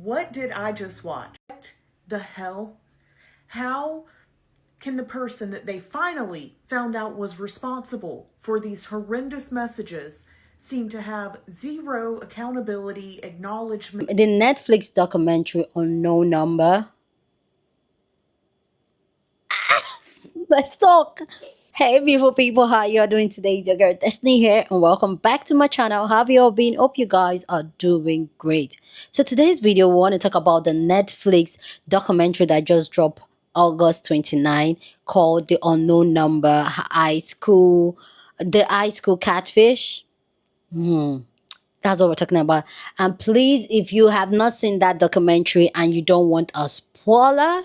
What did I just watch? What the hell? How can the person that they finally found out was responsible for these horrendous messages seem to have zero accountability, acknowledgement? The Netflix documentary Unknown Number. Let's talk. Hey beautiful people, how you are doing today? Your girl Destiny here and welcome back to my channel. How have you all been? Hope you guys are doing great. So today's video we want to talk about the Netflix documentary that just dropped August 29 called The Unknown Number, high school Catfish. That's what we're talking about. And please, if you have not seen that documentary and you don't want a spoiler,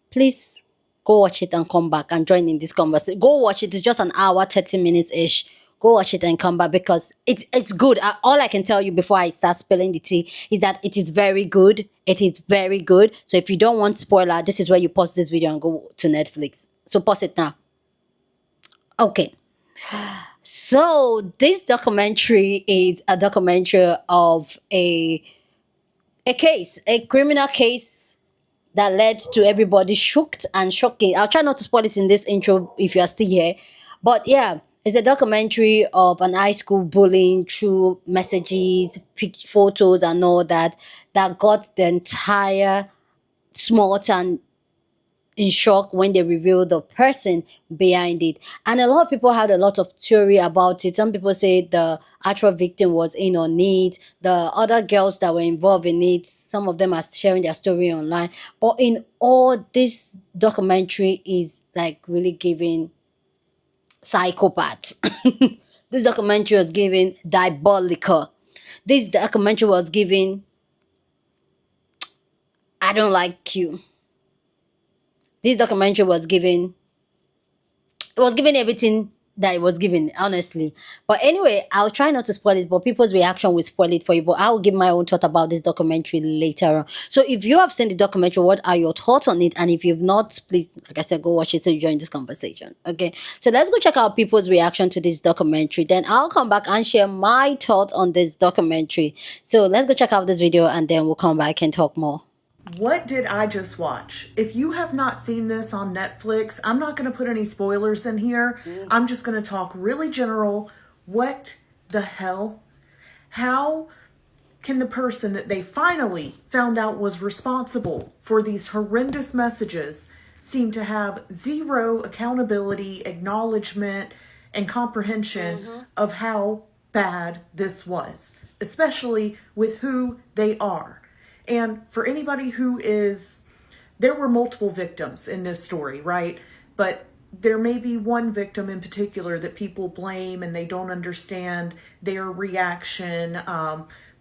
please go watch it and come back and join in this conversation. Go watch it. It's just an hour, 30 minutes ish. Go watch it and come back because it's good. All I can tell you before I start spilling the tea is that it is very good. It is very good. So if you don't want spoiler, this is where you pause this video and go to Netflix. So pause it now. Okay. So this documentary is a documentary of a criminal case that led to everybody shocked and shocking. I'll try not to spoil it in this intro if you are still here. But yeah, it's a documentary of an high school bullying through messages, photos, and all that got the entire small town in shock when they revealed the person behind it. And a lot of people had a lot of theory about it. Some people say the actual victim was in on it. The other girls that were involved in it, some of them are sharing their story online. But in all, this documentary is like really giving psychopath. This documentary was giving diabolical. This documentary was giving I don't like you. This documentary was giving everything that it was given, honestly. But anyway, I'll try not to spoil it, but people's reaction will spoil it for you. But I'll give my own thought about this documentary later on. So if you have seen the documentary, what are your thoughts on it? And if you've not, please, like I said, go watch it so you join this conversation. Okay. So let's go check out people's reaction to this documentary. Then I'll come back and share my thoughts on this documentary. So let's go check out this video and then we'll come back and talk more. What did I just watch? If you have not seen this on Netflix, I'm not going to put any spoilers in here. I'm just going to talk really general. What the hell? How can the person that they finally found out was responsible for these horrendous messages seem to have zero accountability, acknowledgement, and comprehension of how bad this was, especially with who they are? And for anybody who there were multiple victims in this story, right? But there may be one victim in particular that people blame and they don't understand their reaction.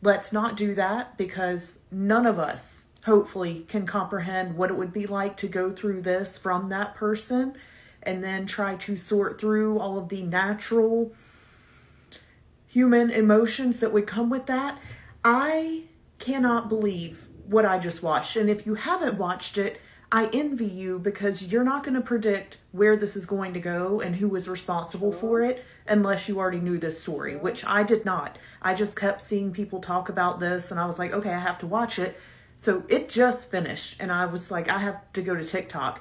Let's not do that because none of us, hopefully, can comprehend what it would be like to go through this from that person and then try to sort through all of the natural human emotions that would come with that. I cannot believe what I just watched. And if you haven't watched it, I envy you because you're not going to predict where this is going to go and who was responsible for it unless you already knew this story, which I did not. I just kept seeing people talk about this and I was like, okay, I have to watch it. So it just finished and I was like, I have to go to TikTok.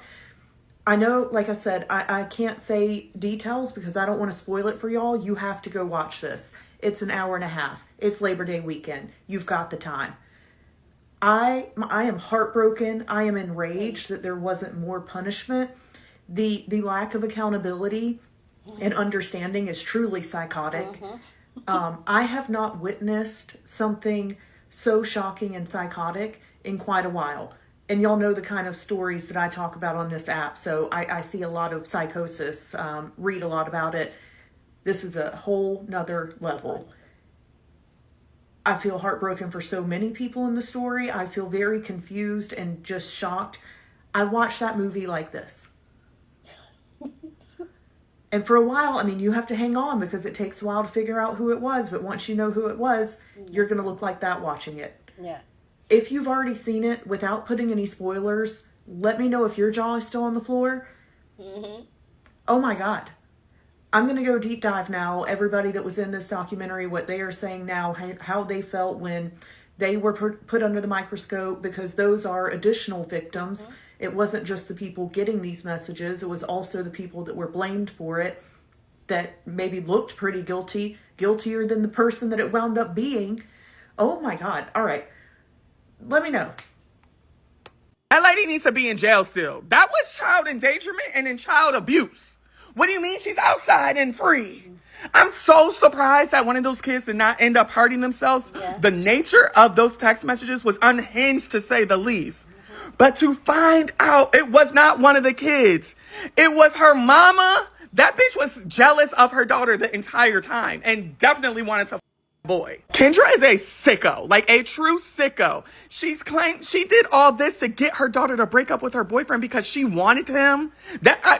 I know, like I said, I can't say details because I don't want to spoil it for y'all. You have to go watch this. It's an hour and a half. It's Labor Day weekend. You've got the time. I am heartbroken. I am enraged that there wasn't more punishment. The lack of accountability and understanding is truly psychotic. I have not witnessed something so shocking and psychotic in quite a while. And y'all know the kind of stories that I talk about on this app. So I see a lot of psychosis, read a lot about it. This is a whole nother level. I feel heartbroken for so many people in the story. I feel very confused and just shocked. I watched that movie like this. And for a while, I mean, you have to hang on because it takes a while to figure out who it was. But once you know who it was, you're going to look like that watching it. Yeah. If you've already seen it without putting any spoilers, let me know if your jaw is still on the floor. Oh my God. I'm going to go deep dive now. Everybody that was in this documentary, what they are saying now, how they felt when They were put under the microscope because those are additional victims. It wasn't just the people getting these messages, it was also the people that were blamed for it that maybe looked pretty guilty, guiltier than the person that it wound up being. Oh my God. All right. Let me know. That lady needs to be in jail still. That was child endangerment and in child abuse. What do you mean she's outside and free? I'm so surprised that one of those kids did not end up hurting themselves. Yeah. The nature of those text messages was unhinged, to say the least. But to find out it was not one of the kids, it was her mama. That bitch was jealous of her daughter the entire time and definitely wanted to boy. Kendra is a sicko, like a true sicko. She's claimed she did all this to get her daughter to break up with her boyfriend because she wanted him.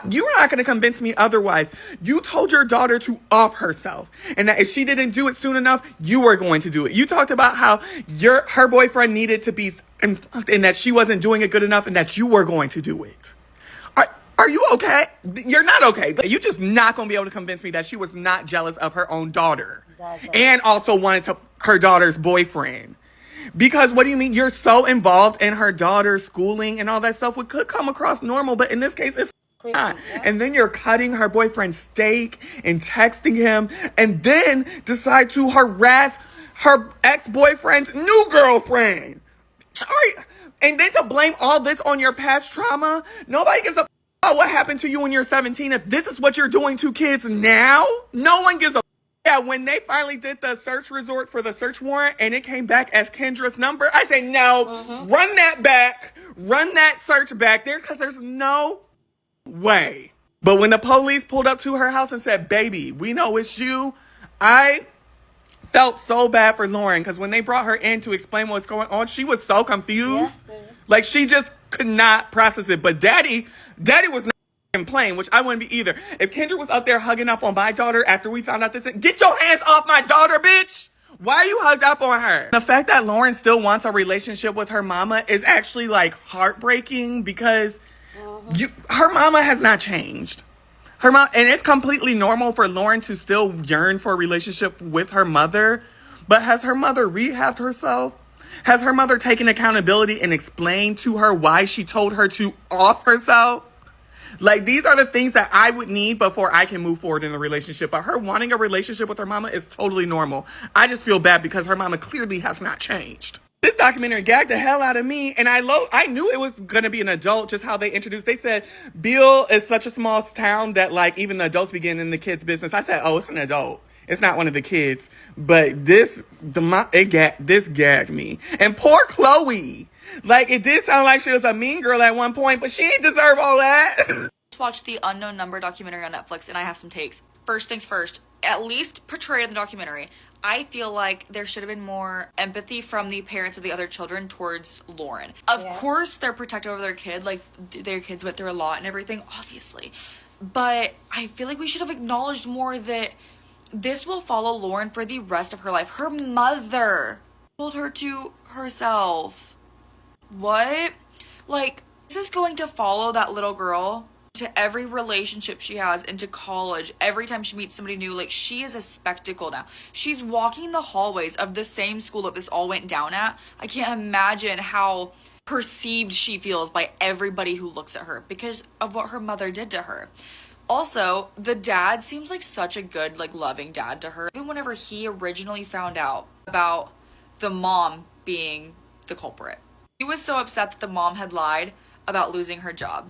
You're not going to convince me otherwise. You told your daughter to off herself, and that if she didn't do it soon enough, you were going to do it. You talked about how her boyfriend needed to be, and that she wasn't doing it good enough, and that you were going to do it. Are you okay? You're not okay. You just not going to be able to convince me that she was not jealous of her own daughter and also wanted her daughter's boyfriend. Because what do you mean? You're so involved in her daughter's schooling and all that stuff. It could come across normal, but in this case, it's not. Yeah. And then you're cutting her boyfriend's steak and texting him, and then decide to harass her ex-boyfriend's new girlfriend. Sorry. And then to blame all this on your past trauma. Nobody gives a what happened to you when you're 17. If this is what you're doing to kids now, no one gives a yeah. When they finally did the search resort for the search warrant and it came back as Kendra's number, I say no. Run that back. Run that search back there, because there's no way. But when the police pulled up to her house and said, baby, we know it's you, I felt so bad for Lauren, because when they brought her in to explain what's going on, she was so confused. Yeah. Like, she just could not process it. But daddy was not playing, which I wouldn't be either. If Kendra was up there hugging up on my daughter after we found out this, get your hands off my daughter, bitch. Why are you hugged up on her? The fact that Lauren still wants a relationship with her mama is actually like heartbreaking, because her mama has not changed. Her mom, and it's completely normal for Lauren to still yearn for a relationship with her mother. But has her mother rehabbed herself? Has her mother taken accountability and explained to her why she told her to off herself? Like, these are the things that I would need before I can move forward in a relationship. But her wanting a relationship with her mama is totally normal. I just feel bad because her mama clearly has not changed. This documentary gagged the hell out of me, and I knew it was going to be an adult, just how they introduced. They said, Beale is such a small town that, like, even the adults begin in the kids' business. I said, oh, it's an adult. It's not one of the kids. But this gagged me. And poor Chloe. Like, it did sound like she was a mean girl at one point, but she didn't deserve all that. Watch the Unknown Number documentary on Netflix, and I have some takes. First things first, at least portrayed in the documentary, I feel like there should have been more empathy from the parents of the other children towards Lauren. Of course, they're protective of their kid, like their kids went through a lot and everything, obviously. But I feel like we should have acknowledged more that this will follow Lauren for the rest of her life. Her mother told her to herself. What? Like, this is going to follow that little girl to every relationship she has, into college, every time she meets somebody new. Like, she is a spectacle now. She's walking the hallways of the same school that this all went down at. I can't imagine how perceived she feels by everybody who looks at her because of what her mother did to her. Also, the dad seems like such a good, like, loving dad to her. Even whenever he originally found out about the mom being the culprit, he was so upset that the mom had lied about losing her job.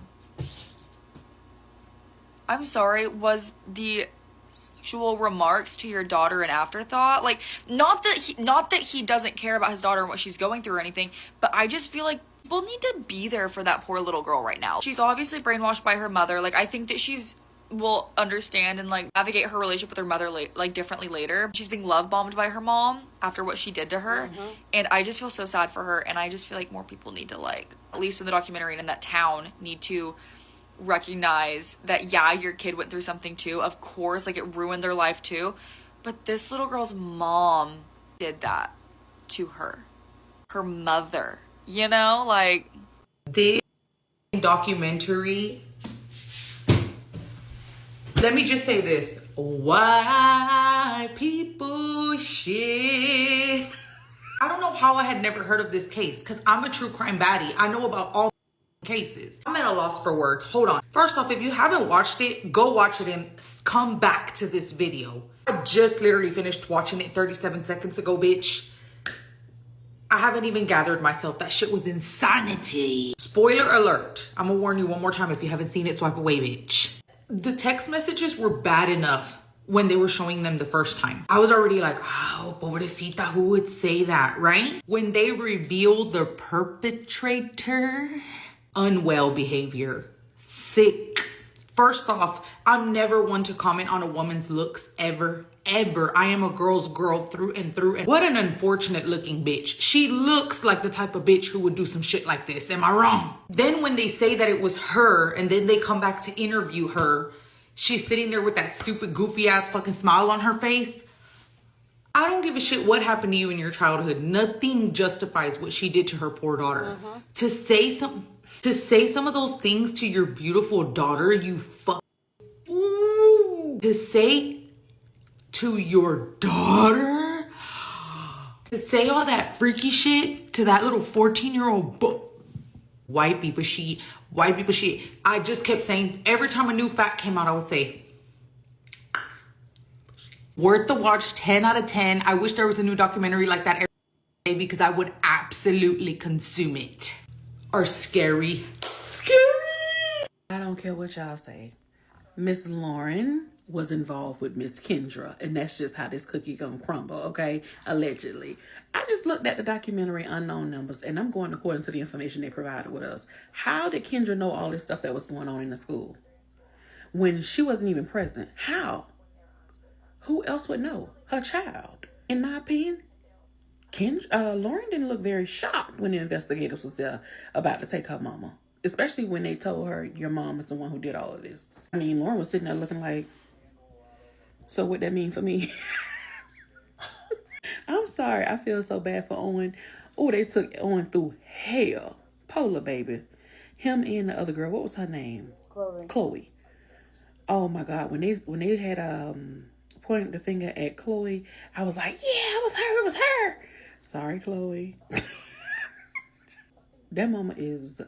I'm sorry, was the sexual remarks to your daughter an afterthought? Like, not that he doesn't care about his daughter and what she's going through or anything, but I just feel like people need to be there for that poor little girl right now. She's obviously brainwashed by her mother. Like, I think that will understand and, like, navigate her relationship with her mother like differently later. She's being love bombed by her mom after what she did to her. And I just feel so sad for her, and I just feel like more people need to, like, at least in the documentary and in that town, need to recognize that, yeah, your kid went through something too, of course, like, it ruined their life too, but this little girl's mom did that to her mother, you know? Like, this documentary, let me just say this: why people shit I don't know how I had never heard of this case because I'm a true crime baddie. I know about all cases. I'm at a loss for words. Hold on. First off, if you haven't watched it, go watch it and come back to this video. I just literally finished watching it 37 seconds ago, bitch. I haven't even gathered myself. That shit was insanity. Spoiler alert. I'm gonna warn you one more time. If you haven't seen it, swipe away, bitch. The text messages were bad enough when they were showing them the first time. I was already like, oh, pobrecita, who would say that, right? When they revealed the perpetrator, unwell behavior, sick. First off, I'm never one to comment on a woman's looks ever. I am a girl's girl through and through. And what an unfortunate looking bitch. She looks like the type of bitch who would do some shit like this. Am I wrong? Then when they say that it was her and then they come back to interview her, she's sitting there with that stupid goofy ass fucking smile on her face. I don't give a shit what happened to you in your childhood. Nothing justifies what she did to her poor daughter. To say some of those things to your beautiful daughter, you fuck. Ooh. To say to your daughter, to say all that freaky shit to that little 14-year-old white people shit. I just kept saying, every time a new fact came out, I would say, worth the watch, 10 out of 10. I wish there was a new documentary like that every day because I would absolutely consume it. Or scary. I don't care what y'all say. Miss Lauren was involved with Miss Kendra, and that's just how this cookie gonna crumble, okay? Allegedly. I just looked at the documentary Unknown Numbers, and I'm going according to the information they provided with us. How did Kendra know all this stuff that was going on in the school when she wasn't even present? How? Who else would know? Her child. In my opinion, Lauren didn't look very shocked when the investigators was there about to take her mama. Especially when they told her, your mom is the one who did all of this. I mean, Lauren was sitting there looking like, so what that mean for me? I'm sorry. I feel so bad for Owen. Oh, they took Owen through hell. Polar baby. Him and the other girl. What was her name? Chloe. Oh my God. When they had pointed the finger at Chloe, I was like, yeah, it was her. Sorry, Chloe. That mama is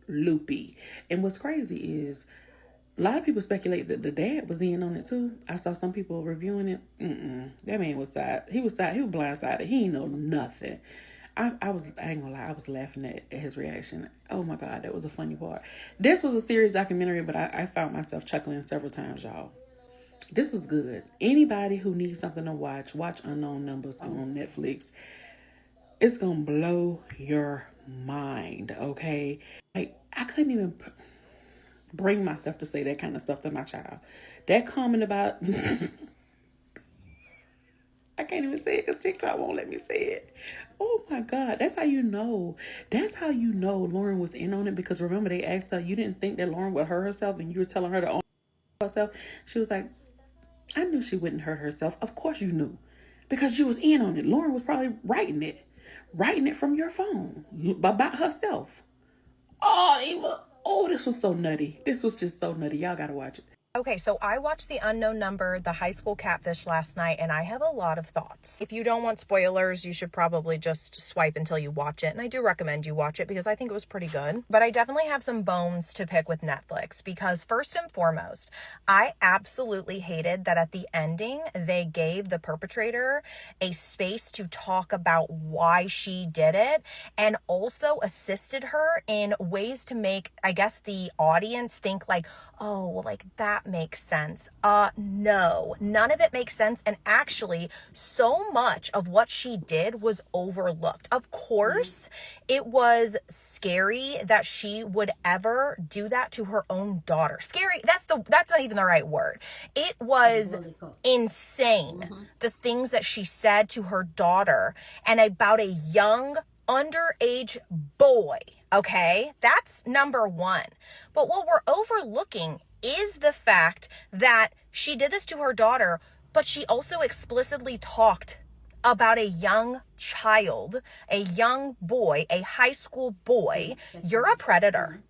loopy. And what's crazy is a lot of people speculate that the dad was in on it too. I saw some people reviewing it. That man was he was blindsided. He ain't know nothing. I ain't gonna lie, I was laughing at his reaction. Oh my God, that was a funny part. This was a serious documentary, but I found myself chuckling several times, y'all. This is good. Anybody who needs something to watch Unknown Numbers on Netflix. It's gonna blow your mind, okay? Like, I couldn't even bring myself to say that kind of stuff to my child. That comment about I can't even say it because TikTok won't let me say it. Oh my God, that's how you know. That's how you know Lauren was in on it, because remember they asked her, you didn't think that Lauren would hurt herself and you were telling her to own herself? She was like, I knew she wouldn't hurt herself. Of course you knew, because she was in on it. Lauren was probably writing it from your phone about herself. Oh, this was so nutty. This was just so nutty. Y'all gotta watch it. Okay, so I watched The Unknown Number, the high school Catfish last night, and I have a lot of thoughts. If you don't want spoilers, you should probably just swipe until you watch it, and I do recommend you watch it because I think it was pretty good. But I definitely have some bones to pick with Netflix because first and foremost, I absolutely hated that at the ending, they gave the perpetrator a space to talk about why she did it and also assisted her in ways to make, I guess, the audience think like, oh, well, like that makes sense. No, none of it makes sense. And actually, so much of what she did was overlooked. Of course, it was scary that she would ever do that to her own daughter. Scary, that's not even the right word. It was insane, the things that she said to her daughter and about a young underage boy. Okay, that's number one. But what we're overlooking is the fact that she did this to her daughter, but she also explicitly talked about a young child, a young boy, a high school boy. You're a predator.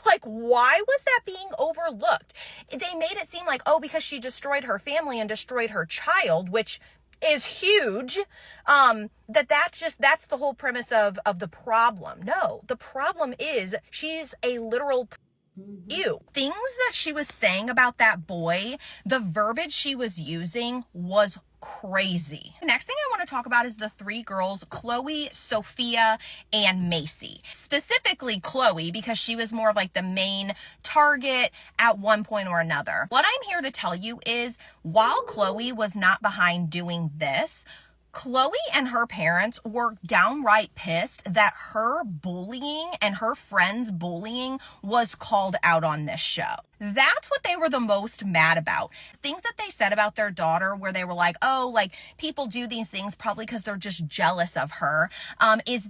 Like, why was that being overlooked? They made it seem like, oh, because she destroyed her family and destroyed her child, which is huge. That's the whole premise of the problem. No, the problem is she's a literal ew. Things that she was saying about that boy, the verbiage she was using was crazy. The next thing I want to talk about is the three girls, Chloe, Sophia, and Macy. Specifically Chloe, because she was more of like the main target at one point or another. What I'm here to tell you is, while Chloe was not behind doing this, Chloe and her parents were downright pissed that her bullying and her friends' bullying was called out on this show. That's what they were the most mad about. Things that they said about their daughter, where they were like, oh, like people do these things probably because they're just jealous of her, is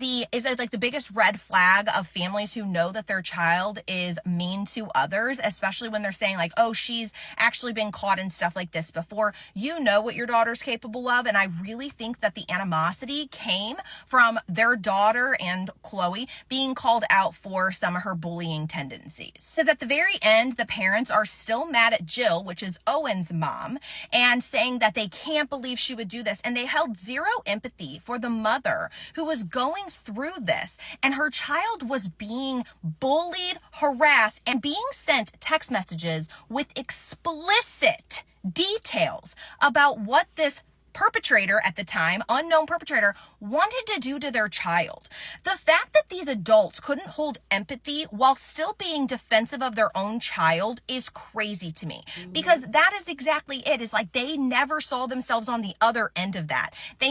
like the biggest red flag of families who know that their child is mean to others, especially when they're saying like, oh, she's actually been caught in stuff like this before. You know what your daughter's capable of. And I really think that the animosity came from their daughter and Chloe being called out for some of her bullying tendencies. Because at the very end, the parents are still mad at Jill, which is Owen's mom, and saying that they can't believe she would do this. And they held zero empathy for the mother who was going through this, and her child was being bullied, harassed, and being sent text messages with explicit details about what this perpetrator at the time, unknown perpetrator, wanted to do to their child. The fact that these adults couldn't hold empathy while still being defensive of their own child is crazy to me, because that is exactly it. Is like they never saw themselves on the other end of that. They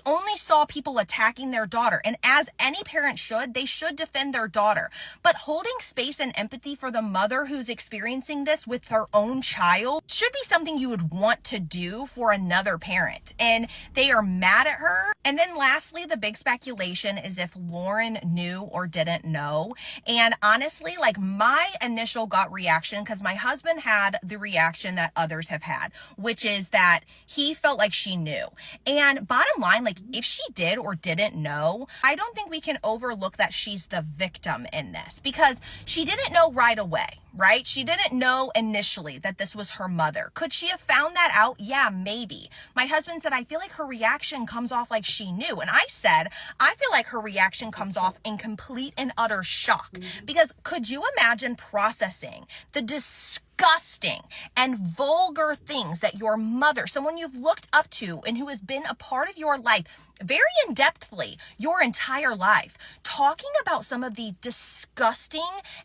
only saw people attacking their daughter, and as any parent should, they should defend their daughter. But holding space and empathy for the mother who's experiencing this with her own child should be something you would want to do for another parent. And they are mad at her. And then lastly, the big speculation is if Lauren knew or didn't know. And honestly, like my initial gut reaction, because my husband had the reaction that others have had, which is that he felt like she knew. And bottom line, like if she did or didn't know, I don't think we can overlook that she's the victim in this, because she didn't know right away. Right? She didn't know initially that this was her mother. Could she have found that out? Yeah, maybe. My husband said, I feel like her reaction comes off like she knew. And I said, I feel like her reaction comes off in complete and utter shock. Because could you imagine processing the disgusting and vulgar things that your mother, someone you've looked up to and who has been a part of your life very in-depthly your entire life, talking about some of the disgusting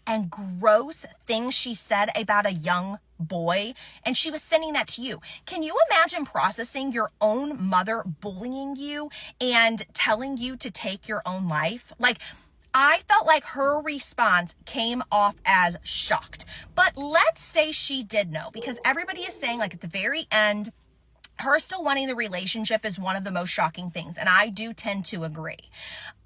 and gross things she said about a young boy, and she was sending that to you? Can you imagine processing your own mother bullying you and telling you to take your own life? Like, I felt like her response came off as shocked. But let's say she did know, because everybody is saying like at the very end, her still wanting the relationship is one of the most shocking things. And I do tend to agree.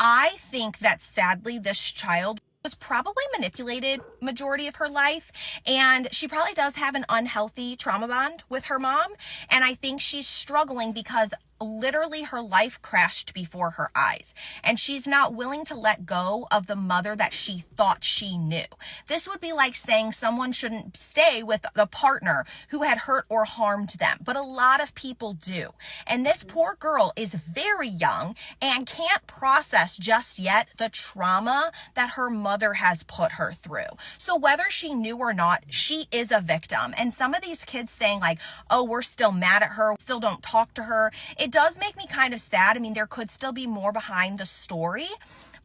I think that sadly, this child was probably manipulated majority of her life, and she probably does have an unhealthy trauma bond with her mom. And I think she's struggling because literally her life crashed before her eyes, and she's not willing to let go of the mother that she thought she knew. This would be like saying someone shouldn't stay with the partner who had hurt or harmed them, but a lot of people do. And this poor girl is very young and can't process just yet the trauma that her mother has put her through. So whether she knew or not, she is a victim. And some of these kids saying like, oh, we're still mad at her, still don't talk to her, it does make me kind of sad. I mean, there could still be more behind the story,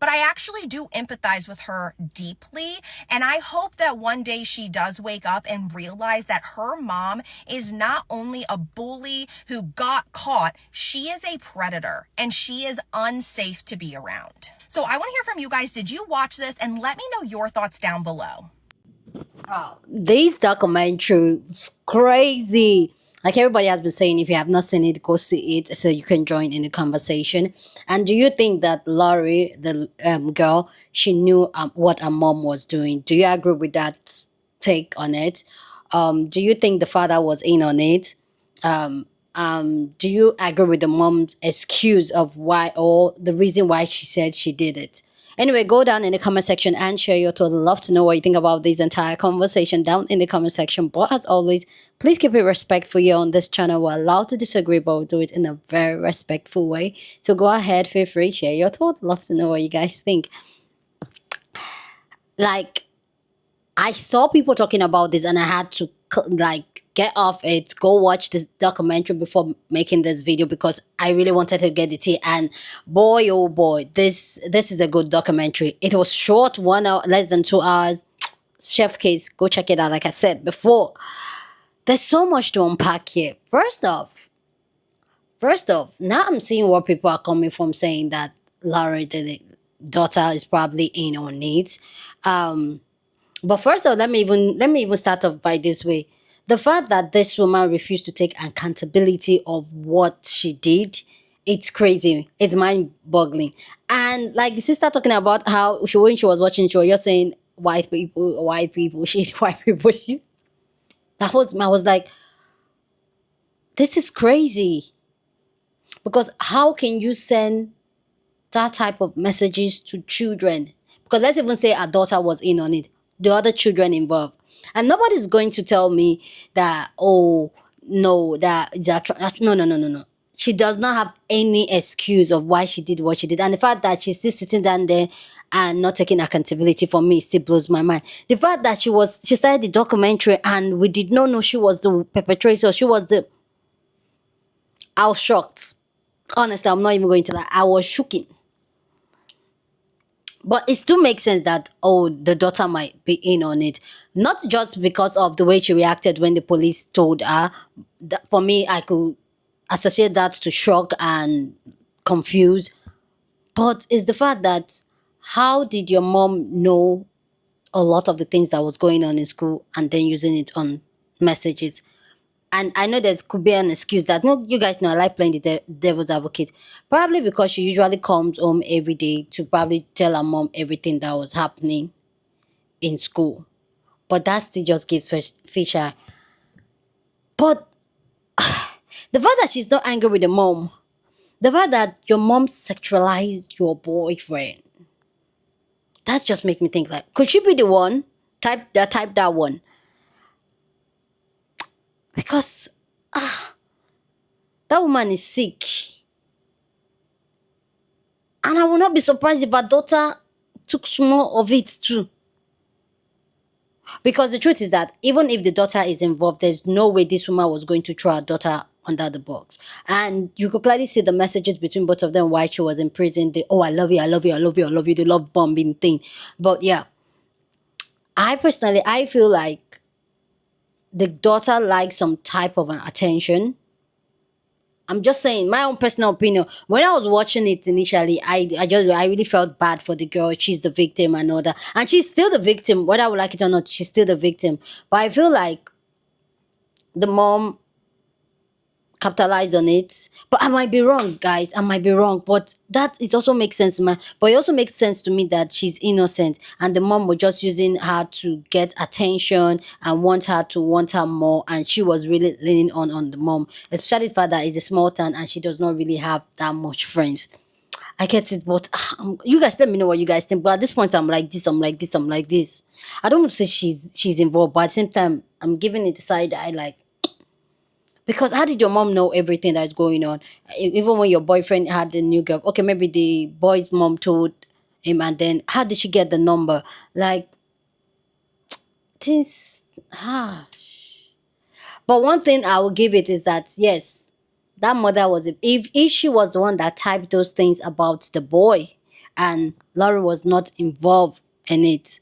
but I actually do empathize with her deeply. And I hope that one day she does wake up and realize that her mom is not only a bully who got caught, she is a predator and she is unsafe to be around. So I want to hear from you guys. Did you watch this? And let me know your thoughts down below. Oh, this documentary is crazy. Like everybody has been saying, if you have not seen it, go see it so you can join in the conversation. And do you think that Laurie, the girl, she knew what her mom was doing? Do you agree with that take on it? Do you think the father was in on it? Do you agree with the mom's excuse of why, or the reason why she said she did it? Anyway, go down in the comment section and share your thoughts. I'd love to know what you think about this entire conversation down in the comment section. But as always, please keep it respectful here on this channel. We're allowed to disagree, but we'll do it in a very respectful way. So go ahead, feel free, share your thoughts. Love to know what you guys think. Like, I saw people talking about this and I had to like get off it, go watch this documentary before making this video because I really wanted to get the tea. And boy, oh boy, this is a good documentary. It was short, 1 hour, less than 2 hours. Chef Case, go check it out. Like I've said before, there's so much to unpack here. First off, now I'm seeing where people are coming from saying that Lauren, the daughter, is probably in on it. But first of all, let me even start off by this way. The fact that this woman refused to take accountability of what she did, it's crazy. It's mind-boggling. And like the sister talking about how when she was watching the show, you're saying white people, shit, white people, shit. I was like, this is crazy. Because how can you send that type of messages to children? Because let's even say our daughter was in on it, the other children involved, and nobody's going to tell me that, oh no, no. She does not have any excuse of why she did what she did, and the fact that she's still sitting down there and not taking accountability for me still blows my mind. The fact that she started the documentary and we did not know she was the perpetrator. I was shocked. Honestly, I'm not even going to lie. I was shooken. But it still makes sense that, oh, the daughter might be in on it. Not just because of the way she reacted when the police told her. For me, I could associate that to shock and confuse. But it's the fact that how did your mom know a lot of the things that was going on in school and then using it on messages? And I know there could be an excuse that, no, you guys know I like playing the devil's advocate. Probably because she usually comes home every day to probably tell her mom everything that was happening in school. But that still just gives Fisher. But the fact that she's not angry with the mom, the fact that your mom sexualized your boyfriend, that just makes me think like, could she be the one? Type that one. Because that woman is sick. And I will not be surprised if her daughter took some more of it too. Because the truth is that even if the daughter is involved, there's no way this woman was going to throw her daughter under the box. And you could clearly see the messages between both of them while she was in prison. The, oh, I love you, I love you, I love you, I love you, the love bombing thing. But yeah, I feel like the daughter likes some type of an attention. I'm just saying my own personal opinion. When I was watching it initially, I really felt bad for the girl. She's the victim and all that. And she's still the victim, whether I would like it or not, she's still the victim. But I feel like the mom capitalized on it. But I might be wrong, guys. I might be wrong. But that it also makes sense, man. But it also makes sense to me that she's innocent and the mom was just using her to get attention and want her more. And she was really leaning on the mom. Especially the fact that it's a small town and she does not really have that much friends. I get it, but you guys let me know what you guys think. But at this point, I'm like this. I don't want to say she's involved, but at the same time, I'm giving it the side eye like, because how did your mom know everything that's going on? Even when your boyfriend had the new girl, okay, maybe the boy's mom told him, and then how did she get the number? Like, this, But one thing I will give it is that, yes, that mother was, if she was the one that typed those things about the boy and Lauren was not involved in it,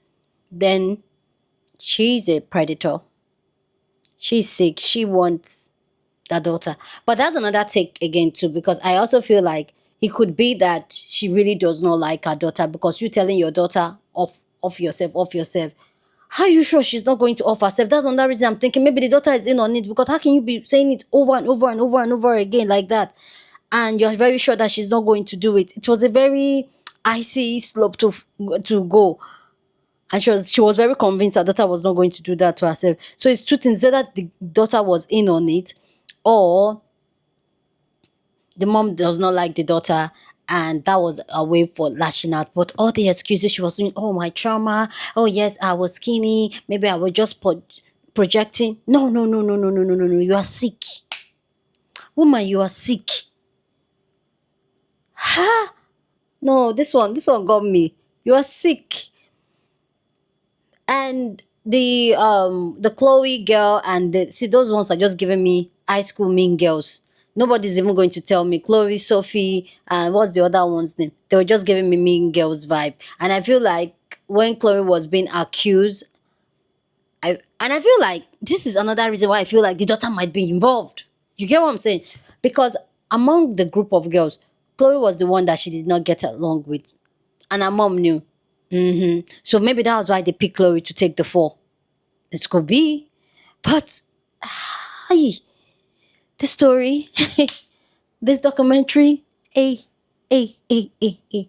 then she's a predator. She's sick. She wants that daughter. But that's another take again too, because I also feel like it could be that she really does not like her daughter, because you telling your daughter off yourself. How are you sure she's not going to off herself? That's another reason I'm thinking maybe the daughter is in on it, because how can you be saying it over and over and over and over again like that? And you're very sure that she's not going to do it. It was a very icy slope to go. And she was very convinced her daughter was not going to do that to herself. So it's two things, either the daughter was in on it, or the mom does not like the daughter and that was a way for lashing out. But all the excuses she was doing, oh, my trauma, oh yes, I was skinny, maybe I was just projecting. No, no, no, no, no, no, no, no, no. You are sick. Woman, you are sick. Huh? No, this one got me. You are sick. And the Chloe girl and see, those ones are just giving me high school mean girls. Nobody's even going to tell me Chloe, Sophie, and what's the other one's name? They were just giving me mean girls vibe. And I feel like when Chloe was being accused, I feel like this is another reason why I feel like the daughter might be involved. You get what I'm saying? Because among the group of girls, Chloe was the one that she did not get along with, and her mom knew. So maybe that was why they picked Chloe to take the fall. It could be. But hi, this story, this documentary, eh, eh, eh, eh, eh.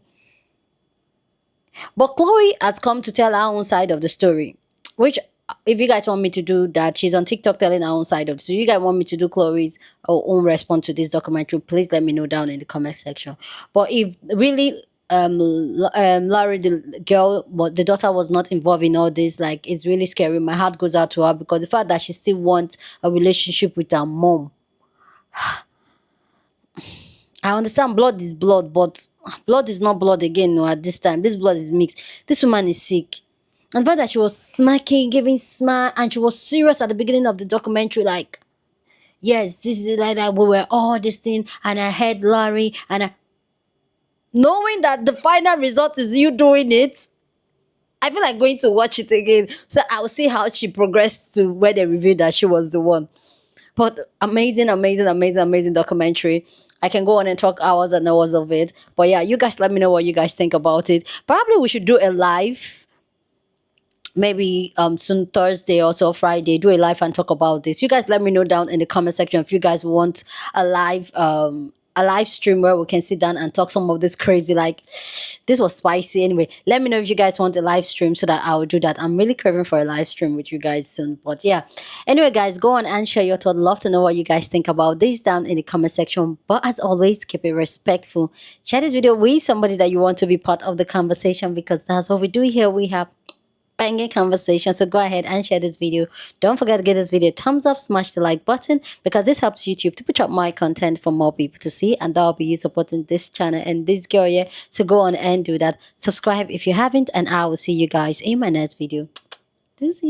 But Chloe has come to tell her own side of the story, which if you guys want me to do that, she's on TikTok telling her own side of it. So you guys want me to do Chloe's own response to this documentary, please let me know down in the comment section. But if really Larry, the girl, but the daughter was not involved in all this, like it's really scary. My heart goes out to her because the fact that she still wants a relationship with her mom. I understand blood is blood, but blood is not blood again. No, at this time, this blood is mixed. This woman is sick. And the fact that she was smacking, giving smack, and she was serious at the beginning of the documentary, like, yes, this is like that. We were all this thing, and I heard Larry, and knowing that the final result is you doing it, I feel like going to watch it again. So I'll see how she progressed to where they revealed that she was the one. But amazing, amazing, amazing, amazing documentary. I can go on and talk hours and hours of it. But yeah, you guys let me know what you guys think about it. Probably we should do a live, maybe soon Thursday or so Friday, do a live and talk about this. You guys let me know down in the comment section if you guys want a live stream where we can sit down and talk some of this crazy, like this was spicy. Anyway, let me know if you guys want a live stream so that I will do that. I'm really craving for a live stream with you guys soon. But yeah, anyway guys, go on and share your thoughts. Love to know what you guys think about this down in the comment section. But as always, keep it respectful. Share this video with somebody that you want to be part of the conversation, because that's what we do here. We have banging conversation. So go ahead and share this video. Don't forget to give this video a thumbs up, smash the like button, because this helps YouTube to push up my content for more people to see, and that'll be you supporting this channel and this girl here. So go on and do that. Subscribe if you haven't, and I will see you guys in my next video. Deuces.